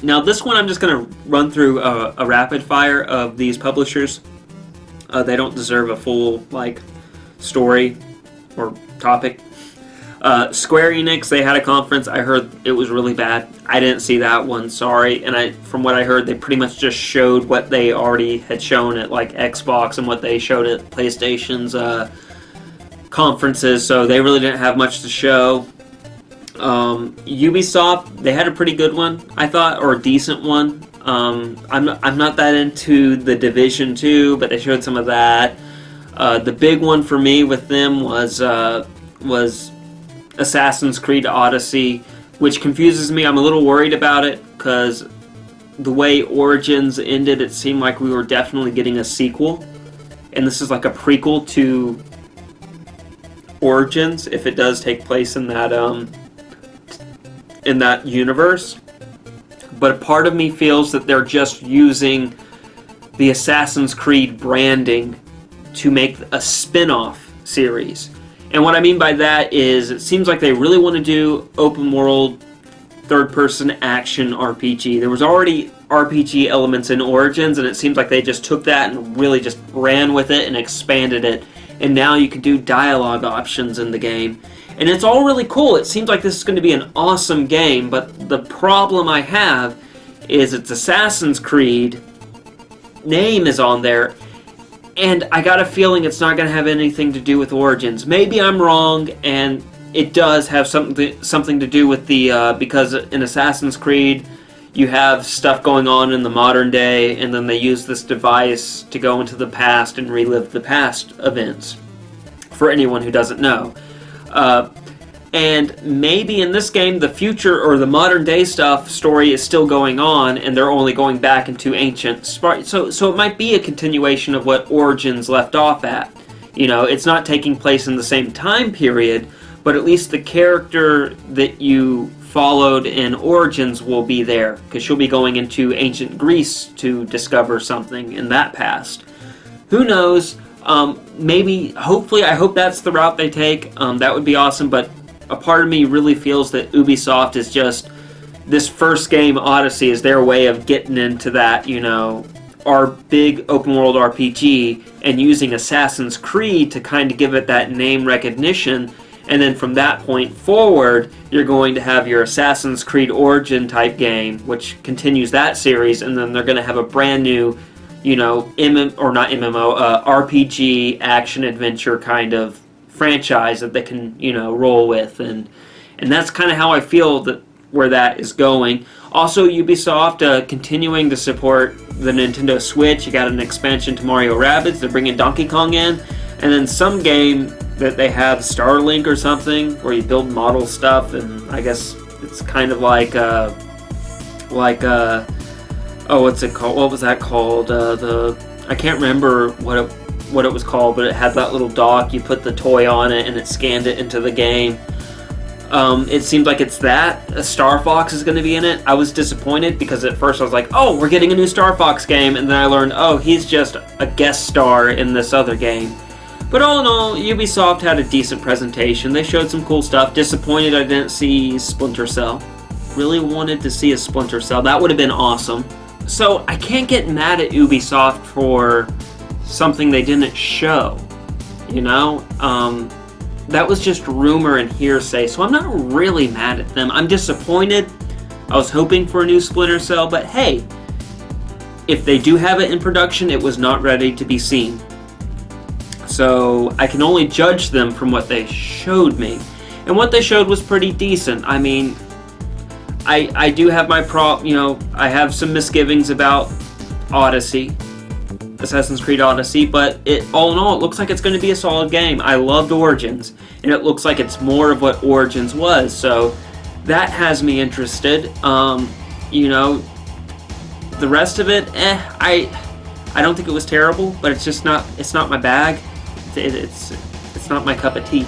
Now this one I'm just going to run through a rapid fire of these publishers. They don't deserve a full story or topic. Square Enix, they had a conference. I heard it was really bad. I didn't see that one, sorry. And from what I heard, they pretty much just showed what they already had shown at Xbox and what they showed at PlayStation's conferences. So they really didn't have much to show. Ubisoft, they had a pretty good one, I thought, or a decent one. I'm not that into the Division 2, but they showed some of that. The big one for me with them was Assassin's Creed Odyssey, which confuses me. I'm a little worried about it because the way Origins ended, it seemed like we were definitely getting a sequel, and this is like a prequel to Origins if it does take place in that universe. But a part of me feels that they're just using the Assassin's Creed branding to make a spin-off series. And what I mean by that is it seems like they really want to do open world third-person action RPG. There was already RPG elements in Origins, and it seems like they just took that and really just ran with it and expanded it. And now you can do dialogue options in the game. And it's all really cool. It seems like this is going to be an awesome game, but the problem I have is it's Assassin's Creed. Name is on there. And I got a feeling it's not going to have anything to do with Origins. Maybe I'm wrong, and it does have something to do with the because in Assassin's Creed you have stuff going on in the modern day, and then they use this device to go into the past and relive the past events. For anyone who doesn't know, and maybe in this game the future or the modern day story is still going on, and they're only going back into ancient so it might be a continuation of what Origins left off at. You know, it's not taking place in the same time period, but at least the character that you followed in Origins will be there, because she'll be going into ancient Greece to discover something in that past. Who knows? Maybe, hopefully, I hope that's the route they take. That would be awesome, but a part of me really feels that Ubisoft is just, this first game, Odyssey, is their way of getting into that, you know, our big open world RPG, and using Assassin's Creed to kind of give it that name recognition. And then from that point forward, you're going to have your Assassin's Creed Origin type game, which continues that series, and then they're going to have a brand new, you know, RPG action adventure kind of franchise that they can, you know, roll with, and that's kind of how I feel that where that is going. Also, Ubisoft continuing to support the Nintendo Switch. You got an expansion to Mario Rabbids. They're bringing Donkey Kong in, and then some game that they have, Starlink or something, where you build model stuff, and I guess it's kind of like oh, what's it called? What was that called? I can't remember what it was called, but it had that little dock. You put the toy on it, and it scanned it into the game. It seems like it's that. Star Fox is going to be in it. I was disappointed because at first I was like, oh, we're getting a new Star Fox game, and then I learned, oh, he's just a guest star in this other game. But all in all, Ubisoft had a decent presentation. They showed some cool stuff. Disappointed I didn't see Splinter Cell. Really wanted to see a Splinter Cell. That would have been awesome. So I can't get mad at Ubisoft for something they didn't show. You know? That was just rumor and hearsay, so I'm not really mad at them. I'm disappointed. I was hoping for a new Splinter Cell, but hey, if they do have it in production, it was not ready to be seen. So I can only judge them from what they showed me. And what they showed was pretty decent. I mean, I do have my I have some misgivings about Odyssey, Assassin's Creed Odyssey, but all in all, it looks like it's going to be a solid game. I loved Origins, and it looks like it's more of what Origins was, so that has me interested. You know, the rest of it, I don't think it was terrible, but it's just not, it's not my bag. It's not my cup of tea.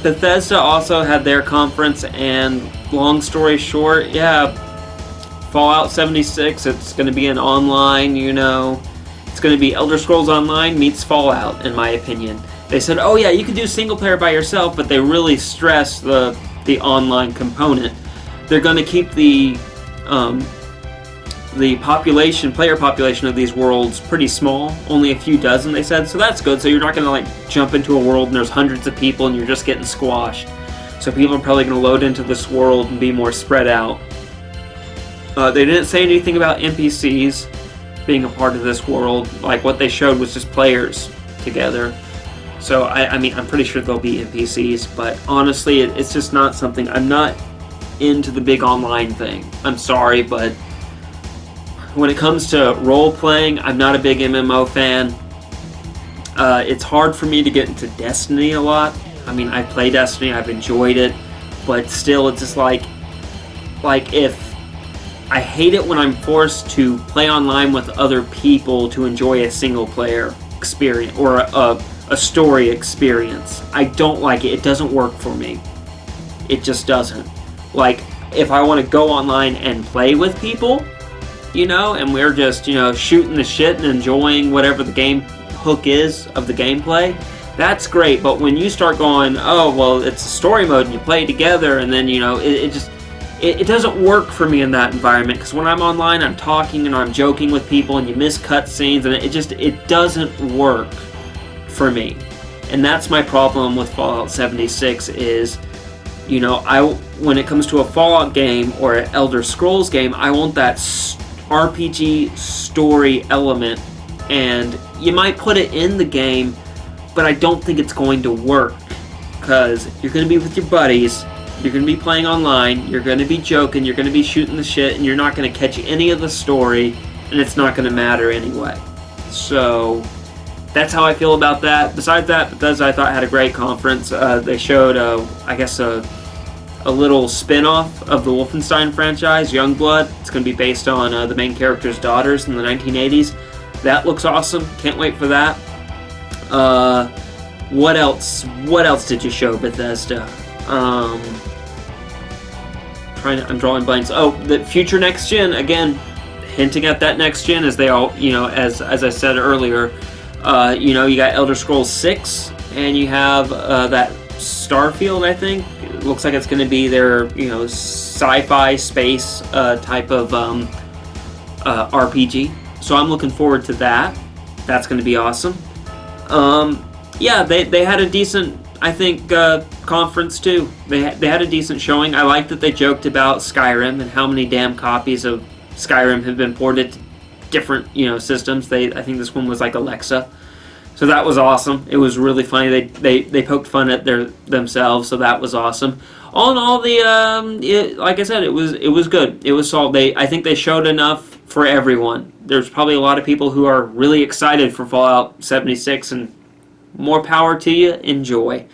Bethesda also had their conference, and long story short, yeah, Fallout 76, it's going to be an online, you know, it's going to be Elder Scrolls Online meets Fallout, in my opinion. They said, oh yeah, you can do single player by yourself, but they really stress the online component. They're going to keep the The player population of these worlds, pretty small, only a few dozen, they said, so that's good. So you're not going to like jump into a world and there's hundreds of people and you're just getting squashed. So people are probably going to load into this world and be more spread out. They didn't say anything about NPCs being a part of this world. Like, what they showed was just players together. So I mean, I'm pretty sure there'll be NPCs, but honestly, it's just not something. I'm not into the big online thing. I'm sorry, but when it comes to role-playing, I'm not a big MMO fan. It's hard for me to get into Destiny a lot. I mean, I play Destiny, I've enjoyed it, but still, it's just like if I hate it when I'm forced to play online with other people to enjoy a single-player experience or a story experience. I don't like it. It doesn't work for me. It just doesn't. Like, if I want to go online and play with people, you know, and we're just, you know, shooting the shit and enjoying whatever the game hook is of the gameplay, that's great. But when you start going, oh, well, it's a story mode and you play together, and then, you know, it doesn't work for me in that environment, because when I'm online, I'm talking and I'm joking with people and you miss cutscenes, and it doesn't work for me. And that's my problem with Fallout 76 is, you know, when it comes to a Fallout game or an Elder Scrolls game, I want that RPG story element, and you might put it in the game, but I don't think it's going to work, because you're going to be with your buddies, you're going to be playing online, you're going to be joking, you're going to be shooting the shit, and you're not going to catch any of the story, and it's not going to matter anyway. So that's how I feel about that. Besides that, Bethesda, I thought, had a great conference. They showed, I guess, a little spin-off of the Wolfenstein franchise, Youngblood. It's going to be based on the main character's daughters in the 1980s. That looks awesome. Can't wait for that. What else? What else did you show, Bethesda? I'm drawing blanks. Oh, the future next gen. Again, hinting at that next gen, as they all, you know, as I said earlier. You know, you got Elder Scrolls 6, and you have that Starfield, I think. It looks like it's going to be their, you know, sci-fi space type of RPG. So I'm looking forward to that. That's going to be awesome. Yeah, they had a decent, I think, conference too. They had a decent showing. I like that they joked about Skyrim and how many damn copies of Skyrim have been ported to different, you know, systems. I think this one was like Alexa. So that was awesome. It was really funny. They poked fun at themselves, so that was awesome. All in all, like I said, it was good. It was solid. I think they showed enough for everyone. There's probably a lot of people who are really excited for Fallout 76, and more power to you. Enjoy.